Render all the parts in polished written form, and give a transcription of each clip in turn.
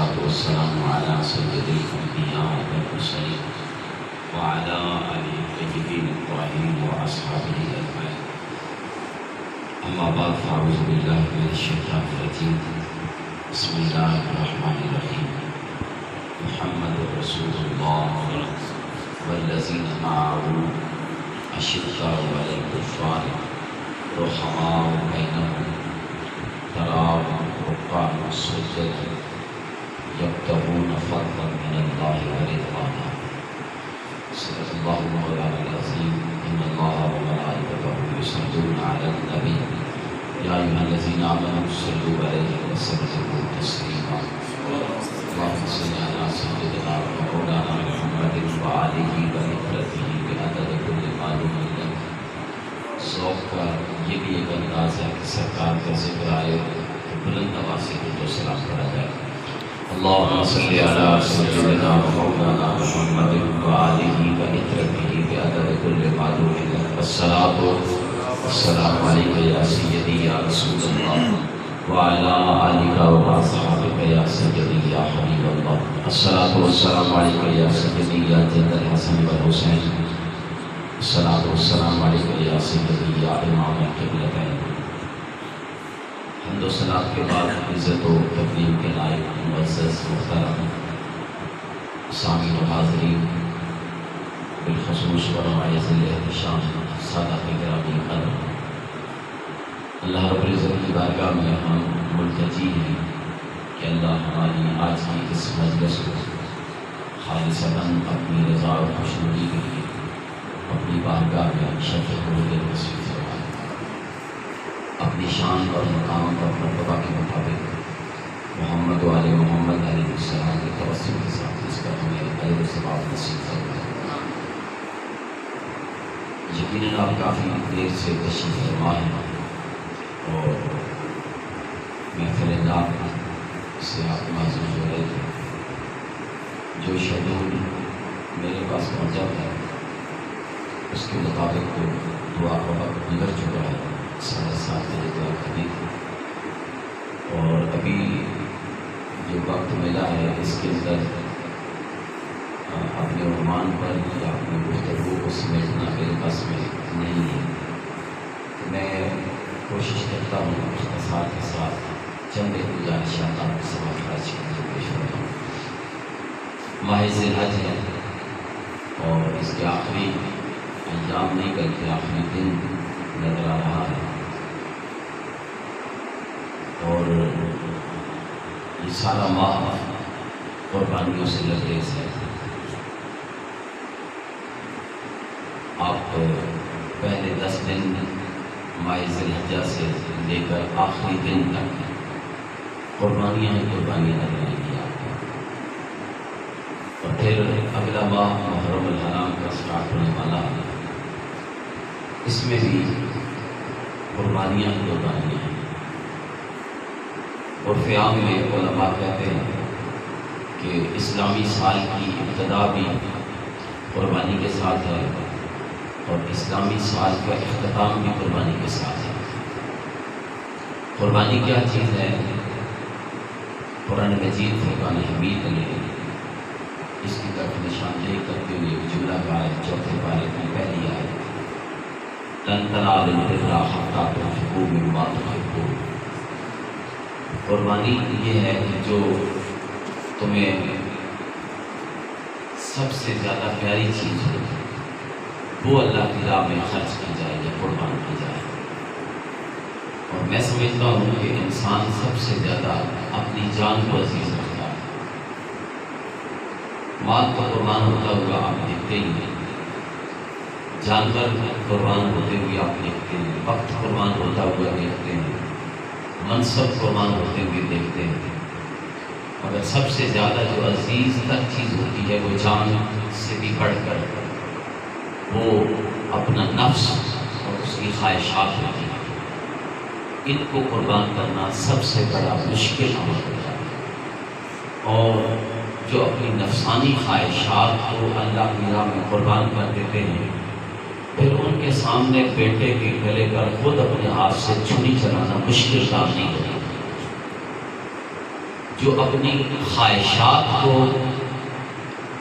والصلاة والسلام على سيد الأنبياء والمرسلين وعلى آله الطيبين الطاهرين وأصحابه أجمعين. أما بعد فأعوذ بالله من الشيطان الرجيم. بسم الله الرحمن الرحيم. محمد رسول الله والذين معه أشداء على الكفار رحماء بينهم تراهم ركعا سجدا يبتغون فضلا من الله ورضوانا. صدق الله مولانا العظيم. إن الله وملائكته يصلون على النبي يا أيها الذين آمنوا صلوا عليه وسلموا تسليما. اللهم صل على سيدنا ومولانا محمد وآله وعترته بعدد كل معلوم لك. ذوق کا یہ بھی ایک انداز ہے کہ سرکار کا ذکر آئے تو بلند آواز سے تو سلام پڑھا جائے. اللهم صل على سيدنا ومولانا محمد وآله وعترته بعدد كل معلوم لك. والصلاة والسلام عليك يا سيدي يا رسول الله وعلى آلك وأصحابك يا سيدي يا حبيب الله. الصلاة والسلام عليك يا سيدي يا جد الحسن والحسين. الصلاة والسلام عليك يا سيدي يا إمام القبلتين. حمد و صلاۃ کے بعد عزت و تکریم کے لائق معزز محترم سامعین و حاضرین، بالخصوص ورمائز الاحتشام سادات گرامی قدر، اللہ رب العزت کی بارگاہ میں ہم ملتجی ہیں کہ اللہ ہماری آج کی اس مجلس کو خالصتاً اپنی رضا اور خوشنودی کے لیے اپنی بارگاہ میں شفیع قبول نصیب فرمائے. اپنی شان اور مقام اور مرتبہ کے مطابق محمد و آل محمد علیہ السلام کے توسل کے ساتھ اس پر ہمیں اجر و ثواب نصیب فرمائے. یقیناً آپ کافی دیر سے تشریف فرما ہیں اور محفل نعت سے آپ معذور ہو رہے تھے. جو شیڈول میرے پاس پہنچا ہے اس کے مطابق تو دعا کا وقت گزر چکا ہے. 7:30 بجے دعا کرنی تھی اور ابھی جو وقت ملا ہے اس کے اندر اپنے عنوان پر یا اپنی گفتگو کو سمیٹنا میرے پاس میں نہیں ہے. میں کوشش کرتا ہوں اختصار کے ساتھ چند ایک گزارشات آپ کے سماعت خراج کے لیے پیش کرتا ہوں. ماہ ذی الحج ہے اور اس کے آخری ایام نہیں بلکہ آخری دن نظر آ رہا ہے اور یہ سارا ماہ قربانیوں سے لبریز ہے. آپ پہلے 10 دن ماہ ذی الحجہ سے لے کر آخری دن تک قربانیاں ہی قربانیاں نظر آئیں گی آپ کو. اور پھر اگلا ماہ محرم الحرام کا سٹارٹ ہونے والا ہے. اس میں بھی قربانیاں ہی قربانیاں ہیں. اور فیام میں علماء کہتے ہیں کہ اسلامی سال کی ابتدا بھی قربانی کے ساتھ ہے اور اسلامی سال کا اختتام بھی قربانی کے ساتھ ہے. قربانی کیا چیز ہے؟ قرآن مجید فرقان حمید نے اس کی طرف نشاندہی کرتے ہوئے ایک جملہ کہا ہے. 4 پارے کی پہلی آیت لن تنالوا البر حتى تنفقوا مما تحبون. قربانی یہ ہے کہ جو تمہیں سب سے زیادہ پیاری چیز ہو وہ اللہ کی راہ میں خرچ کی جائے یا قربان کی جائے. اور میں سمجھتا ہوں کہ انسان سب سے زیادہ اپنی جان کو عزیز رکھتا ہے. مال کا قربان ہوتا ہوا آپ دیکھتے ہی ہیں، جانور قربان ہوتے ہوئے آپ دیکھتے ہیں، وقت قربان ہوتا ہوا دیکھتے ہیں، منصب قربان ہوتے ہوئے دیکھتے ہیں. مگر سب سے زیادہ جو عزیز تر چیز ہوتی ہے وہ جان سے بھی بڑھ کر وہ اپنا نفس اور اس کی خواہشات ہوتی ہیں. ان کو قربان کرنا سب سے بڑا مشکل عمل ہوتا ہے. اور جو اپنی نفسانی خواہشات کو اللہ کی راہ میں قربان کر دیتے ہیں پھر ان کے سامنے بیٹے کے گلے پر خود اپنے ہاتھ سے چھری چلانا مشکل کام نہیں ہوتا. جو اپنی خواہشات کو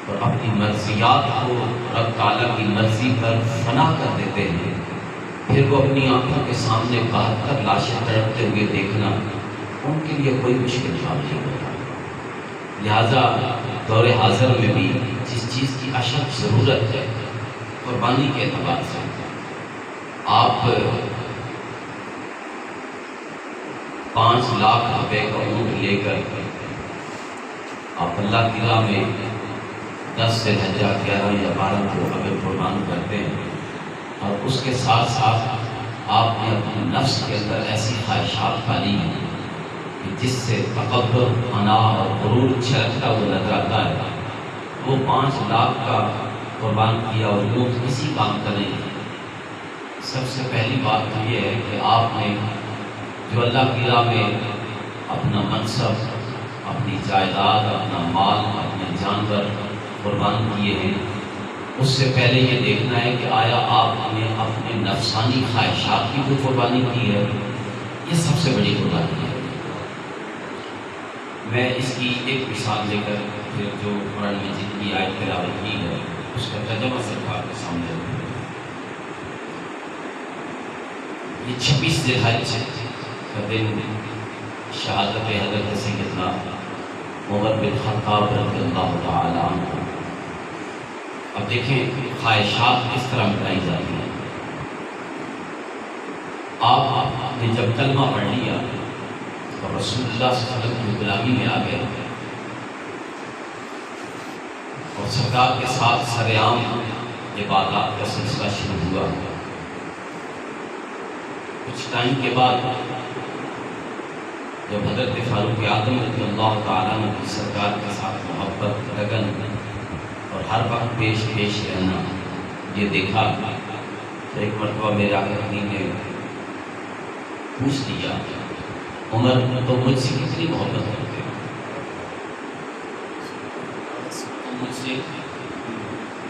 اور اپنی مرضیات کو رب تعالیٰ کی مرضی پر فنا کر دیتے ہیں، پھر وہ اپنی آنکھوں کے سامنے 72 لاشیں تڑپتے ہوئے دیکھنا ان کے لیے کوئی مشکل کام نہیں ہوتا۔ لہٰذا دور حاضر میں بھی جس چیز کی اشد ضرورت ہے قربانی کے اعتبار سے، آپ 5 لاکھ روپے کا اونٹ لے کر آپ اللہ کی راہ میں 10 سے 11 یا 12 کو اگر قربان کرتے ہیں، اور اس کے ساتھ ساتھ آپ نے اپنے نفس کے اندر ایسی خواہشات پالی ہیں کہ جس سے تکبر، انا اور غرور چھلکتا ہوا نظر آتا ہے، وہ 5 لاکھ کا قربان کیا اور اونٹ کسی کام کا نہیں۔ سب سے پہلی بات تو یہ ہے کہ آپ نے جو اللہ کی راہ میں اپنا منصب، اپنی جائیداد، اپنا مال، اپنے جانور قربان کیے ہیں، اس سے پہلے یہ دیکھنا ہے کہ آیا آپ نے اپنے نفسانی خواہشات کی جو قربانی کی ہے، یہ سب سے بڑی قربانی ہے۔ میں اس کی ایک مثال دے کر پھر جو قرآن میں جتنی آیت تلاوت کی ہے اس کا ترجمہ صرف آپ کے سامنے رکھوں۔ یہ 26 ذی الحجہ کا دن شہادت حضرت سیدنا عمر بن خطاب رضی اللہ تعالی عنہ۔ اب دیکھیں خواہشات کس طرح مٹائی جاتی ہیں۔ آپ نے جب کلمہ پڑھ لیا اور رسول اللہ صلی اللہ علیہ وسلم کی غلامی میں آ گئے اور سرکار کے ساتھ سر عام عبادات کا سلسلہ شروع ہوا، کچھ ٹائم کے بعد جب حضرت فاروق اعظم رضی اللہ تعالیٰ عنہ کی سرکار کے ساتھ محبت، لگن اور ہر وقت پیش رہنا یہ دیکھا، تو ایک مرتبہ میرے آقا کریم نے پوچھ لیا، عمر تو مجھ سے کتنی محبت کرتے ہو؟ مجھ سے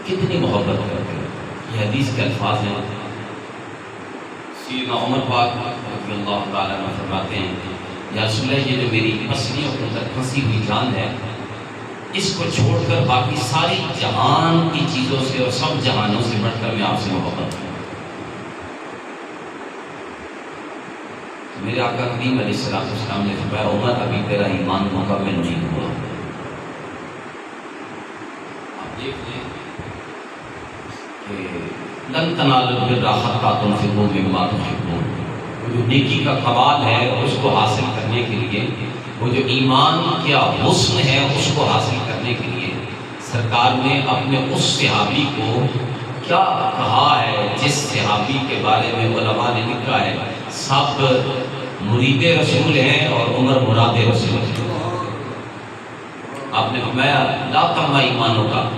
کتنی محبت کرتے ہو؟ یہ حدیث کے الفاظ ہیں۔ سیدنا عمر پاک رضی اللہ تعالیٰ عنہ فرماتے ہیں، یا رسول اللہ، یہ جو میری پسلیوں کے اندر پھنسی ہوئی جان ہے، اس کو چھوڑ کر باقی ساری جہان کی چیزوں سے اور سب جہانوں سے بڑھ کر میں آپ سے محبت کروں۔ میرے آقا کریم علیہ السلام نے فرمایا، عمر ابھی تیرا ایمان مکمل نہیں ہوا۔ آپ دیکھ لیں کہ لن تنالوا البر حتی تنفقوا مما تحبون، جو نیکی کا کمال ہے اس کو حاصل کرنے کے لیے، وہ جو ایمان کیا حسن ہے اس کو حاصل کرنے کے لیے سرکار نے اپنے اس صحابی کو کیا کہا ہے جس صحابی کے بارے میں علماء نے لکھا ہے سب مرید رسول ہیں اور عمر مراد رسول ہیں۔ آپ نے فرمایا، لا تم ایمانوں کا،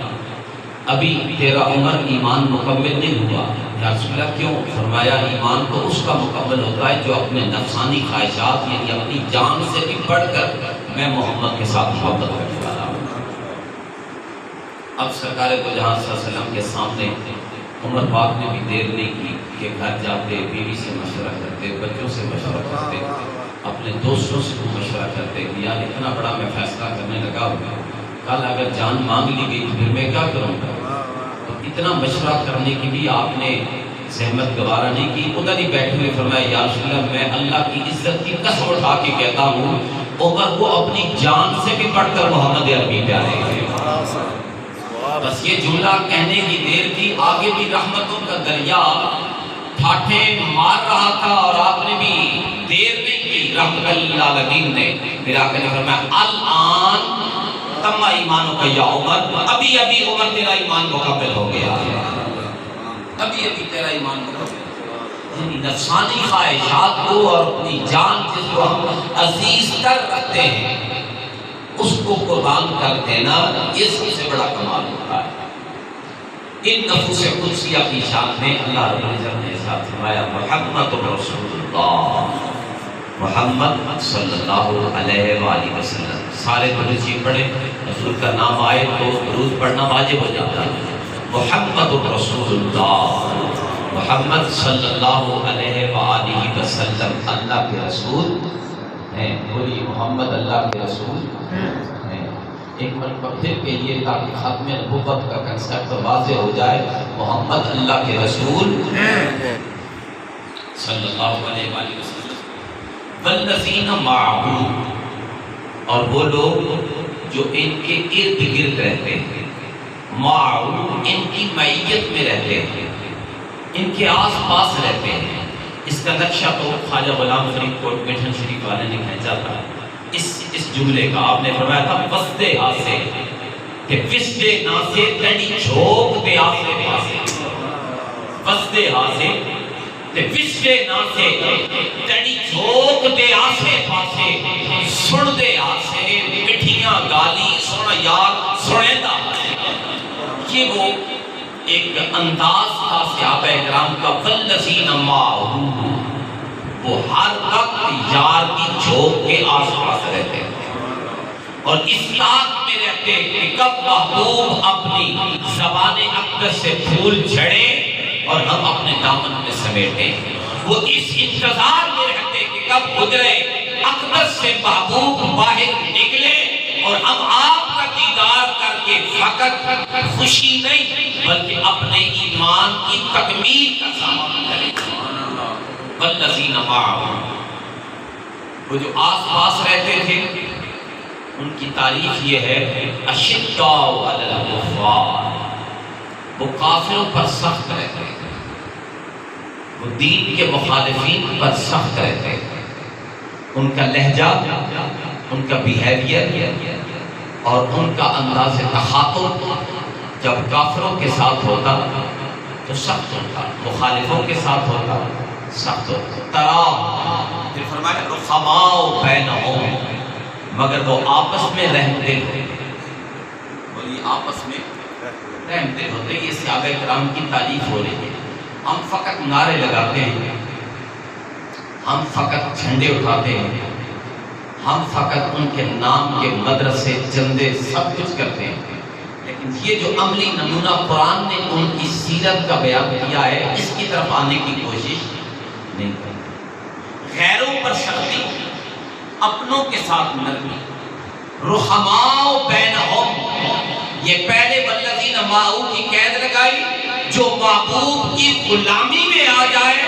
ابھی تیرا عمر ایمان مکمل نہیں ہوا۔ یا رسول اللہ کیوں؟ فرمایا، ایمان تو اس کا مکمل ہوتا ہے جو اپنے نفسانی خواہشات یعنی اپنی جان سے بھی بڑھ کر میں محمد کے ساتھ محبت کرنے والا ہوں۔ اب سرکار کو جہاں صلی اللہ علیہ وسلم کے سامنے عمر پاک نے بھی دیر نہیں کی کہ گھر جاتے، بیوی سے مشورہ کرتے، بچوں سے مشورہ کرتے، اپنے دوستوں سے بھی مشورہ کرتے کہ یار اتنا بڑا میں فیصلہ کرنے لگا ہوں، کل اگر جان مانگ لی گئی تو پھر میں کیا کروں گا؟ اتنا مشورہ کرنے کی بھی آپ نے زحمت گوارا نہیں کی، ادھر ہی بیٹھے ہوئے فرمایا، یا رسول اللہ، میں اللہ کی عزت کی قسم اٹھا کے کہتا ہوں عمر کو اپنی جان سے بھی بڑھ کر محمد عربی پیارے ہیں۔ بس یہ جملہ کہنے کی دیر تھی، آگے بھی رحمتوں کا دریا ٹھاٹھے مار رہا تھا اور آپ نے بھی دیر نہیں کی۔ رحمت للعالمین نے میرا آقا نے فرمایا، الان تم ایمانوں کا یا عمر، ابھی ابھی عمر تیرا ایمان مکمل ہو گیا، ابھی ابھی تیرا ایمان مکمل ہو گیا۔ یعنی نفسانی خواہشات کو اور اپنی جان جس کو ہم عزیز تر رکھتے ہیں اس کو قربان کر دینا، یہ سب سے بڑا کمال ہوتا ہے۔ ان نفوس قدسیہ کی شان میں اللہ رب العزت نے ارشاد فرمایا، محمد رسول اللہ، محمد صلی اللہ علیہ وآلہ وسلم۔ سارے درود پڑھے، رسول کا نام آئے تو درود پڑھنا واجب ہو جاتا ہے۔ محمد رسول اللہ، محمد صلی اللہ علیہ وآلہ وسلم اللہ کے رسول ہیں، بولی محمد اللہ کے رسول ہیں۔ ایک مرتبہ پھر کہیے تاکہ ختم نبوت کا کنسپٹ واضح ہو جائے، محمد اللہ کے رسول صلی اللہ علیہ وآلہ وسلم۔ والذین معہ، اور وہ لوگ جو ان کے ارد گرد رہتے ہیں، معہ ان کی معیت میں رہتے ہیں، ان کے آس پاس رہتے ہیں۔ اس کا نقشہ تو خواجہ غلام فرید کوٹ مٹھن شریف والے نے کھینچا تھا اس جملے کا۔ آپ نے فرمایا تھا وسدے آسے کہ وسدے ناسے تڑی چھوک دے آسے پاسے، وسدے آسے کہ وسدے ناسے تڑی چھوک دے آسے پاسے، سن دے آسے مٹھیاں گالی سن یار سنیندہ۔ یہ وہ ایک انداز تھا صحابہ اکرام کا، والذین معہ، وہ ہر وقت یار کی جھوک کے آس پاس رہتے ہیں اور اس طاق میں رہتے کہ کب محبوب اپنی زبان اقدس سے پھول جھڑے اور ہم اپنے دامن میں سمیٹیں۔ وہ اس انتظار میں رہتے کہ کب حجرے اقدس سے محبوب باہر نکلے اور ہم آپ کا دیدار کر کے فقط خوشی نہیں بلکہ اپنے ایمان کی تکمیل کا سامان کریں۔ والذین معہ، وہ جو آس پاس رہتے تھے ان کی تعریف یہ ہے، اشداء علی الکفار، وہ کافروں پر سخت رہتے ہیں، وہ دین کے مخالفین پر سخت رہتے ہیں۔ ان کا لہجہ، ان کا بیہیویئر اور ان کا انداز تخاطب جب کافروں کے ساتھ ہوتا تو سخت ہوتا، مخالفوں کے ساتھ ہوتا سخت ہوتا۔ ترا، پھر فرمایا رحماء بینہم، مگر وہ آپس میں رحم دل ہوتے، بولیے آپس میں رحم دل ہوتے۔ یہ صحابہ کرام کی تعریف ہو رہی ہے۔ ہم فقط نعرے لگاتے ہیں، ہم فقط جھنڈے اٹھاتے ہیں، ہم فقط ان کے نام کے مدرسے چندے سب کچھ کرتے ہیں، لیکن یہ جو عملی نمونہ قرآن نے ان کی سیرت کا بیان کیا ہے اس کی طرف آنے کی کوشش نہیں کرتے۔ غیروں پر سختی، اپنوں کے ساتھ نرمی۔ رحماء بینہم، یہ پہلے والذین معہ کی قید لگائی، جو محبوب کی غلامی میں آ جائے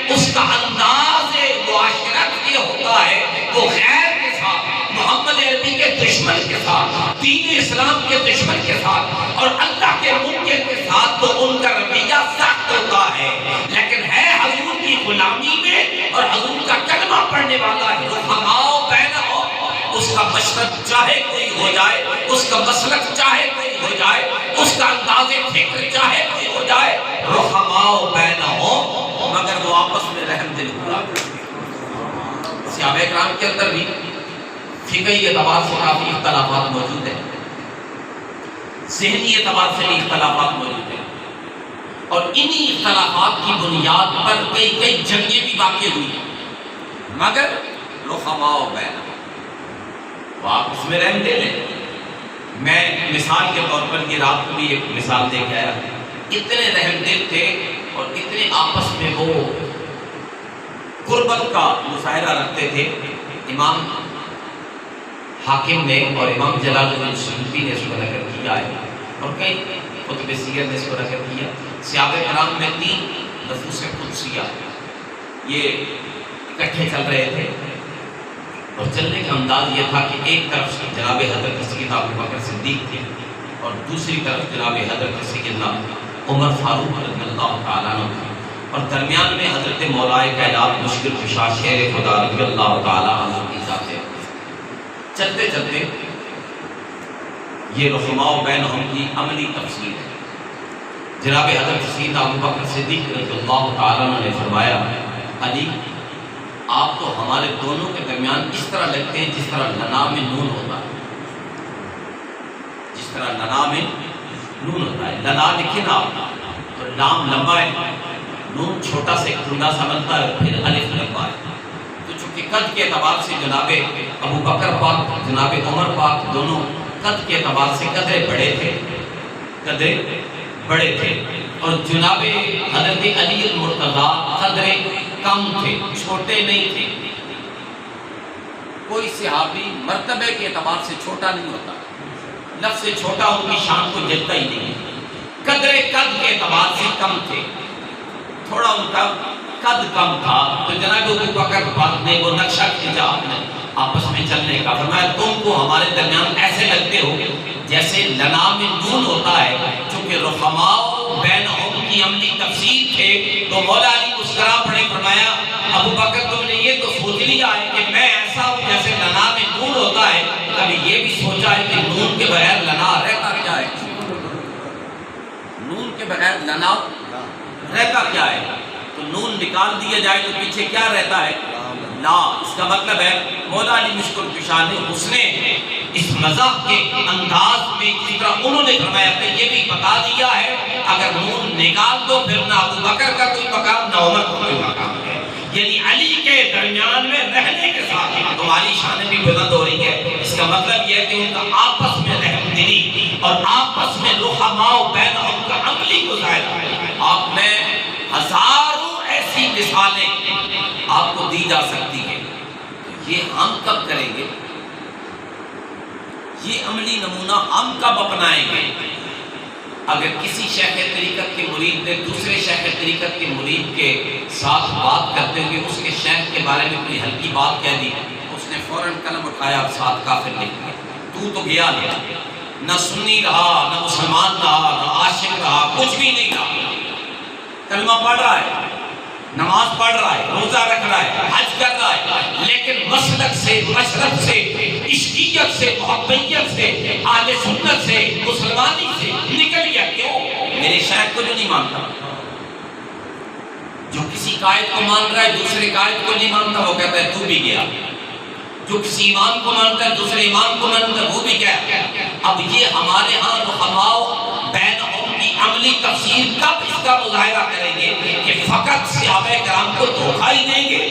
اس کا انداز معاشرت یہ ہوتا ہے، وہ غیر کے ساتھ، محمد عربی کے دشمن کے ساتھ، دین اسلام کے دشمن کے ساتھ اور اللہ کے منکر کے ساتھ تو ان کا رویہ سخت ہوتا ہے، لیکن ہے حضور کی غلامی میں اور حضور کا کلمہ پڑھنے والا ہے۔ رحماء بینہم، اس کا مشرق چاہے کوئی ہو جائے، اس کا مسلک چاہے کوئی ہو جائے، اس کا انداز فکر چاہے کوئی ہو جائے، رحماء بینہم، مگر وہ آپس میں رحم دل ہوا۔ صحابہ اکرام کے اندر بھی فقہی اعتبار سے کافی اختلافات موجود ہیں، ذہنی اعتبار سے بھی اختلافات موجود ہیں، اور انہی اختلافات کی بنیاد پر کئی جنگیں بھی واقع ہوئی ہیں، مگر رحماء بینہم، وہ آپس میں رحم دل ہیں۔ میں مثال کے طور پر یہ رات کو بھی ایک مثال دے کے آیا، اتنے رحم دل تھے اور اتنے آپس میں وہ قربت کا مظاہرہ رکھتے تھے۔ امام حاکم نے اور امام جلال الدین سیوطی نے اس کو نقل کیا ہے اور کئی کتب سیر نے اس کو نقل کیا۔ صحابہ کرام میں 3 نفوس قدسیہ یہ اکٹھے چل رہے تھے اور چلنے کا انداز یہ تھا کہ ایک طرف سے جناب حضرت سیدنا ابوبکر صدیق تھے اور دوسری طرف جناب حضرت سیدنا عمر فاروق رضی اللہ تعالیٰ عنہ تھے، اور درمیان میں حضرت مولائے کائنات مشکل کشا شیر خدا رضی اللہ تعالیٰ عنہ کی ذات ہے۔ چلتے چلتے یہ رحماء بینہم کی عملی تفسیر ہے۔ جناب حضرت سیدنا ابوبکر صدیق رضی اللہ تعالیٰ عنہ نے فرمایا، علی آپ تو ہمارے دونوں کے درمیان اس طرح لگتے ہیں جس طرح لنا میں نون ہوتا ہے، جس طرح لنا میں نون ہوتا ہے۔ لنا لکھے نا تو لام لمبا ہے، نون چھوٹا سے ٹھنڈا سا بنتا ہے، پھر الف لمبا ہے۔ تو چونکہ قد کے اعتبار سے جناب ابوبکر پاک جناب عمر پاک دونوں قد کے اعتبار سے قدرے بڑے تھے اور جناب حضرت علی المرتضیٰ قدرے کم تھے، چھوٹے نہیں تھے۔ کوئی صحابی مرتبے کے اعتبار سے چھوٹا نہیں ہوتا، لفظ چھوٹا ان کی شان کو جلتا ہی نہیں ہے، قدر قد کے اعتبار سے کم تھے، تھوڑا ان کا قد کم تھا، تو جناب ابو بکر پاک نے وہ نقشہ کھینچا اپنے آپس میں چلنے کا، فرمایا تم کو ہمارے درمیان ایسے لگتے ہو جیسے لنا میں نون ہوتا ہے، چونکہ رحماء بینہم کی عملی تفسیر تھے تو مولا علی مسکرا پڑے، فرمایا ابو بکر تم نے یہ تو سوچ لیا ہے کہ میں ایسا ہوں جیسے لنا میں نون ہوتا ہے، کبھی یہ بھی سوچا ہے کہ نون کے بغیر لنا رہتا کیا ہے؟ نون کے بغیر لنا رہتا کیا ہے؟ تو نون نکال دیا جائے تو پیچھے کیا رہتا ہے؟ لا۔ اس کا مطلب ہے مولا علی مشکل کشان نے اس نے اس مزاح کے انداز میں جس طرح انہوں نے فرمایا کہ یہ بھی بتا دیا ہے اگر نون نکال دو پھر نہ ابو بکر کا کوئی مقام نہ عمر کا کوئی مقام ہے، یعنی علی کے درمیان میں رہنے کے ساتھ تمہاری شان بھی بلند ہو رہی ہے۔ اس کا مطلب یہ ہے کہ ان کا آپس میں رحم دلی اور آپس میں رحماء بینہم کا عملی مظاہرہ ہے۔ آپ میں ہزاروں ایسی مثالیں آپ کو دی جا سکتی ہیں، یہ ہم کب کریں گے؟ یہ عملی نمونہ ہم کب اپنائیں گے؟ اگر کسی شیخ طریقت کے مرید نے دوسرے شیخ طریقت کے مرید کے ساتھ بات کرتے ہوئے اس کے شیخ کے بارے میں کوئی ہلکی بات کہہ دی، اس نے فوراً قلم اٹھایا اور ساتھ کافر لکھ دیا، تو گیا نہیں، نہ سنی رہا، نہ مسلمان رہا، نہ عاشق رہا، کچھ بھی نہیں رہا، کلمہ پڑھ رہا ہے، نماز پڑھ رہا ہے، روزہ رکھ رہا ہے، حج کر رہا ہے، لیکن مسلک سے، مشرب سے، عشقیت سے، محبیت سے، اہل سنت سے، مسلمانی سے نکل گیا۔ کیوں؟ میرے شیخ کو جو نہیں مانتا، جو کسی قائد کو مان رہا ہے دوسرے قائد کو نہیں مانتا، وہ کہتا ہے تو بھی گیا، جو کسی امام کو مانتا ہے دوسرے امام کو مانتا ہے وہ بھی گیا۔ اب یہ ہمارے ہاں رحماء بینہم کی عملی تفسیر کب اس کا مظاہرہ کریں گے کہ فقط صحابہ کرام کو دھوکہ ہی دیں گے،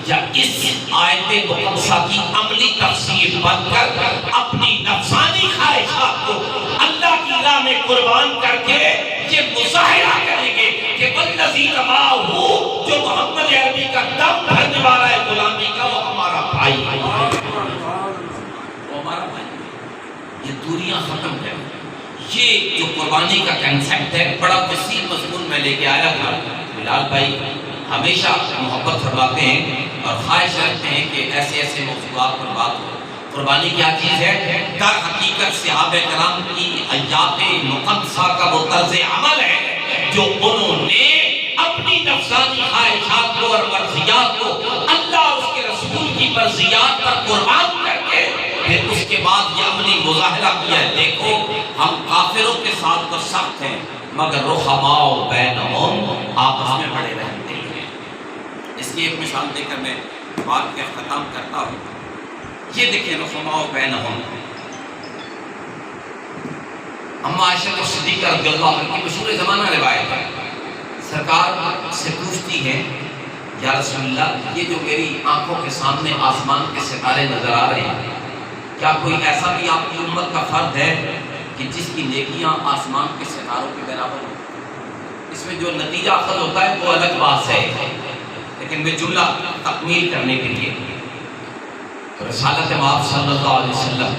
یا اس آیت مقدسہ کی عملی تفسیر بن کر اپنی نفسانی خواہشات کو اللہ کی راہ میں قربان کر کے یہ مظاہرہ کریں گے کہ والذین معہ، جو محمد عربی کا دم بھرنے والا ہے غلامی کا، وہ ہمارا بھائی ہے، وہ ہمارا بھائی ہے۔ یہ دوریاں ختم کریں۔ یہ جو قربانی کا کنسیپٹ ہے بڑا وسیع مضمون میں لے کے آیا تھا۔ بلال بھائی ہمیشہ محبت فرماتے ہیں اور خواہش رکھتے ہیں کہ ایسے ایسے موضوعات پر بات ہو۔ قربانی کیا چیز ہے؟ در حقیقت صحابہ کرام کی حیات مقدسہ کا وہ طرز عمل ہے جو انہوں نے اپنی نفسانی خواہشات کو اور مرضیات کو اللہ اور اس کے رسول کی مرضیات پر قربان کر کے پھر اس کے بعد یہ عملی مظاہرہ کیا ہے۔ دیکھو ہم کافروں کے ساتھ تو سخت ہیں مگر رحماء بینہم آپس میں بڑے رہتے ہیں۔ اس کی ایک مثال دے کر میں بات کا ختم کرتا ہوں۔ یہ دیکھیں رحماء بینہم، اما عائشہ صدیقہ رضی اللہ عنہ کی مشہور زمانہ روایت ہے، سرکار سے پوچھتی ہیں یا رسول اللہ یہ جو میری آنکھوں کے سامنے آسمان کے ستارے نظر آ رہے ہیں، کیا کوئی ایسا بھی آپ کی امت کا فرد ہے کہ جس کی نیکیاں آسمان کے ستاروں کے برابر ہوں؟ اس میں جو نتیجہ اخذ ہوتا ہے وہ الگ بات ہے، لیکن میں جملہ تکمیل کرنے کے لیے رسالت مآب صلی اللہ علیہ وسلم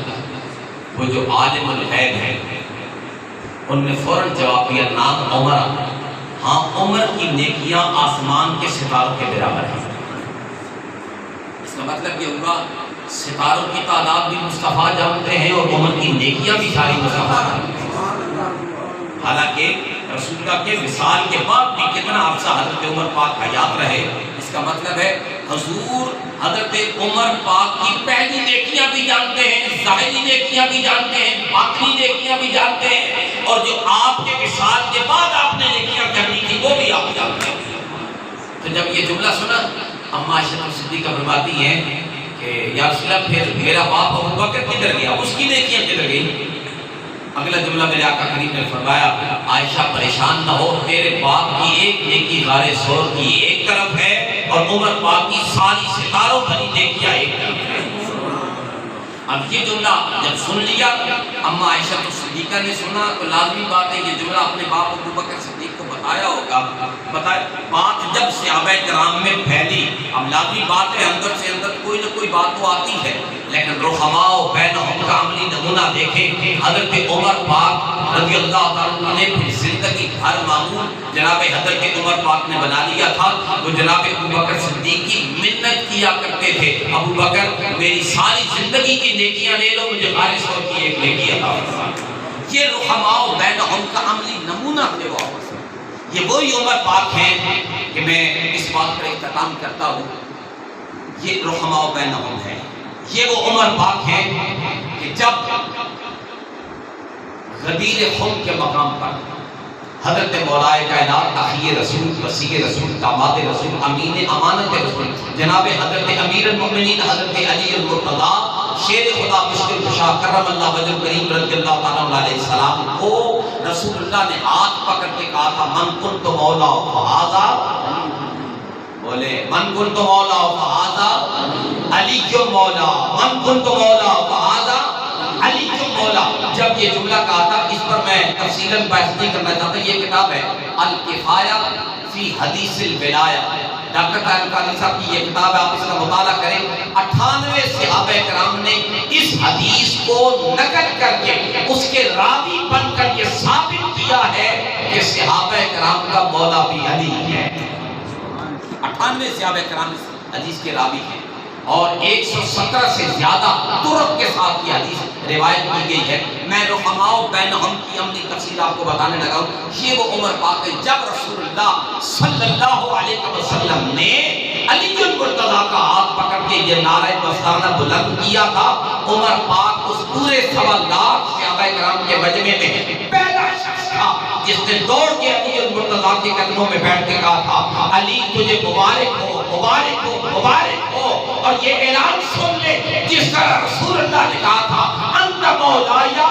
وہ جو عالم الغیب ہے ان نے فوراً جواب دیا نام عمر، ہاں عمر کی نیکیاں آسمان کے ستاروں کے برابر ہیں۔ اس کا مطلب یہ ہوا ستاروں کی تعداد بھی مصطفیٰ جانتے ہیں اور عمر کی نیکیاں بھی ساری مصطفیٰ جانتے ہیں۔ حالانکہ رسول اللہ کے وصال کے بعد بھی کتنا عرصہ حضرت عمر پاک حیات رہے، اس کا مطلب ہے حضور حضرت عمر پاک کی پہلی نیکیاں بھی جانتے ہیں، ظاہری نیکیاں بھی جانتے ہیں، باطنی نیکیاں بھی جانتے ہیں، اور جو آپ کے وصال کے بعد آپ نے نیکیاں کرنی تھی وہ بھی آپ جانتے ہیں۔ تو جب یہ جملہ سنا اما عائشہ صدیقہ فرماتی ہیں کہ یا رسول اللہ پھر میرا باپ ابو بکر کدھر گیا، اس کی نیکیاں کدھر گئی؟ اگلا جملہ میرے آقا کریم نے فرمایا عائشہ پریشان نہ ہو، تیرے باپ کی ایک نیکی غار سور کی ایک طرف ہے اور عمر پاک کی ساری ستاروں پر نیکیاں ایک طرف ہے۔ اب یہ جملہ جب سن لیا اما عائشہ صدیقہ نے سنا تو لازمی بات ہے یہ جملہ اپنے باپ ابو بکر صدیق کو بتا آیا ہوگا، بتائے بات جب صحابہ کرام میں پھیلی، اب لازمی بات ہے اندر سے اندر کوئی نہ کوئی بات تو آتی ہے، لیکن رحماء بینہم کا عملی نمونہ دیکھیں۔ حضرت عمر پاک رضی اللہ تعالیٰ نے پھر زندگی بھر معمول جناب حضرت عمر پاک نے بنا لیا تھا، وہ جناب ابوبکر صدیق کی منت کیا کرتے تھے، ابو بکر میری ساری زندگی کی نیکیاں لے لو، مجھے خالص طور کی ایک نیکی عطا فرما۔ یہ رحماء بینہم کا عملی نمونہ تھے وہ آپس میں۔ یہ وہی عمر پاک ہیں کہ میں اس بات پر اختتام کرتا ہوں، یہ رحماء بینہم ہے۔ یہ وہ عمر پاک ہیں کہ جب غدیر خم کے مقام پر حضرت مولا کائنات اخی رسول وسیع رسول داماد رسول امین امانت رسول جناب حضرت امیر المؤمنین حضرت علی المرتضیٰ شیر خدا مشکل کشا کرم اللہ وجہ کریم رضی اللہ تعالیٰ علیہ السلام کو رسول اللہ نے ہاتھ پکڑ کے کہا تھا من کنت مولا فہذا، بولے من کنت مولا فہذا علی کیوں مولا، من کنت مولا فہذا علی کیوں مولا۔ جب یہ جملہ کہا تھا، اس پر میں تفصیلاً بحث نہیں کرنا چاہتا، یہ کتاب ہے الکفایہ فی حدیث الولایہ، ڈاکٹر طاہر قادری صاحب کی یہ کتاب ہے، آپ اس کا مطالعہ کریں۔ 98 صحابہ کرام نے اس حدیث کو نقل کر کے اس کے راوی بن کر یہ ثابت کیا ہے کہ صحابہ کرام کا مولا بھی علی ہے۔ 98 صحابہ کرام اس حدیث کے راوی ہیں اور 117 سے زیادہ طرق کے ساتھ یہ حدیث روایت کی گئی ہے۔ میں رحماء بینہم کی عملی تفصیل آپ کو بتانے لگا ہوں۔ یہ وہ عمر پاک ہے جب رسول اللہ صلی اللہ علیہ وسلم نے علی المرتضیٰ کا ہاتھ پکڑ کے یہ نعرہ مستانہ بلند کیا تھا، عمر پاک اس پورے 1.25 لاکھ صحابہ کرام کے مجمع میں پہلا شخص تھا جس نے دوڑ کے علی المرتضیٰ کے قدموں میں بیٹھ کے کہا تھا علی تجھے مبارک ہو مبارک ہو مبارک ہو۔ اور یہ اعلان سن لے جس طرح رسول اللہ نے کہا تھا انت مولایا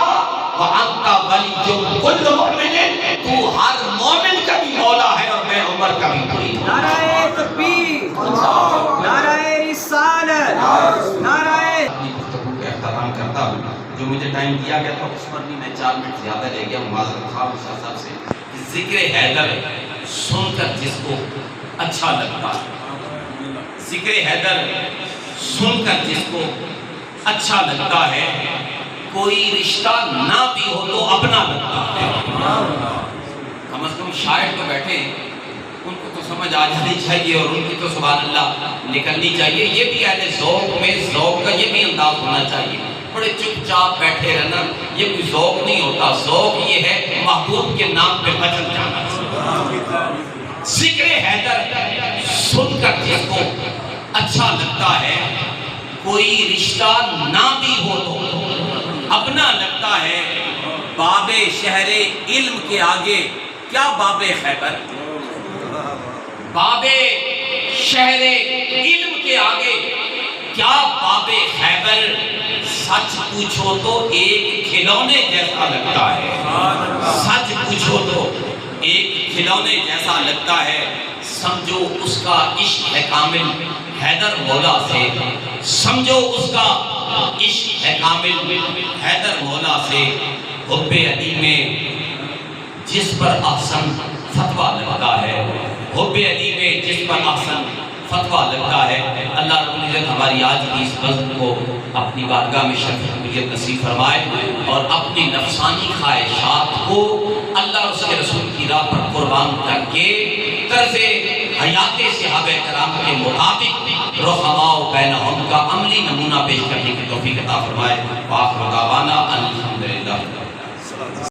وانت ولی کل مومن، تو ہر مومن کا بھی مولا ہے اور میں عمر کا بھی ولی ہوں۔ نعرہ تکبیر، نعرہ رسالت، نعرہ اپنی گفتگو کا اختتام کرتا ہوں۔ جو مجھے ٹائم دیا گیا تھا اس پر بھی میں 4 منٹ زیادہ لے گیا ہوں معذرت خواہ ہوں شاہ صاحب سے۔ ذکر حیدر سن کر جس کو اچھا لگتا ہے، ذکر حیدر سن کر جس کو اچھا لگتا ہے، کوئی رشتہ نہ بھی ہو تو اپنا لگتا ہے۔ کم از کم شاعر تو بیٹھے ان کو تو سمجھ آ جانی چاہیے اور ان کی تو سبحان اللہ نکلنی چاہیے۔ یہ بھی اہل ذوق میں ذوق کا یہ بھی انداز ہونا چاہیے۔ بڑے چپ چاپ بیٹھے رہنا یہ کوئی ذوق نہیں ہوتا، ذوق یہ ہے محبوب کے نام پہ بچن جانا۔ ذکر حیدر سن کر جس کو اچھا لگتا ہے، کوئی رشتہ نہ بھی ہو تو اپنا لگتا ہے۔ باب شہر علم کے آگے کیا باب خیبر، باب شہر علم کے آگے کیا باب خیبر، سچ پوچھو تو ایک کھلونے جیسا لگتا ہے، سچ پوچھو تو ایک کھلونے جیسا لگتا ہے۔ سمجھو اس کا عشق ہے کامل حیدر مولا سے، سمجھو اس کا عشق ہے کامل حیدر مولا سے۔ حب علی میں جس پر احسن فتویٰ لگتا ہے، حب علی میں جس پر احسن فتویٰ لگتا ہے۔ اللہ رب العزت ہماری آج کی اس بزم کو اپنی بارگاہ میں شرف قبولیت نصیب فرمائے اور اپنی نفسانی خواہشات کو اللہ اور اس کے رسول کی راہ پر قربان کر کے طرز حیات صحابہ کرام کے مطابق رحماء بینہم کا عملی نمونہ پیش کرنے کی توفیق عطا فرمائے۔ وآخر دعوانا الحمدللہ۔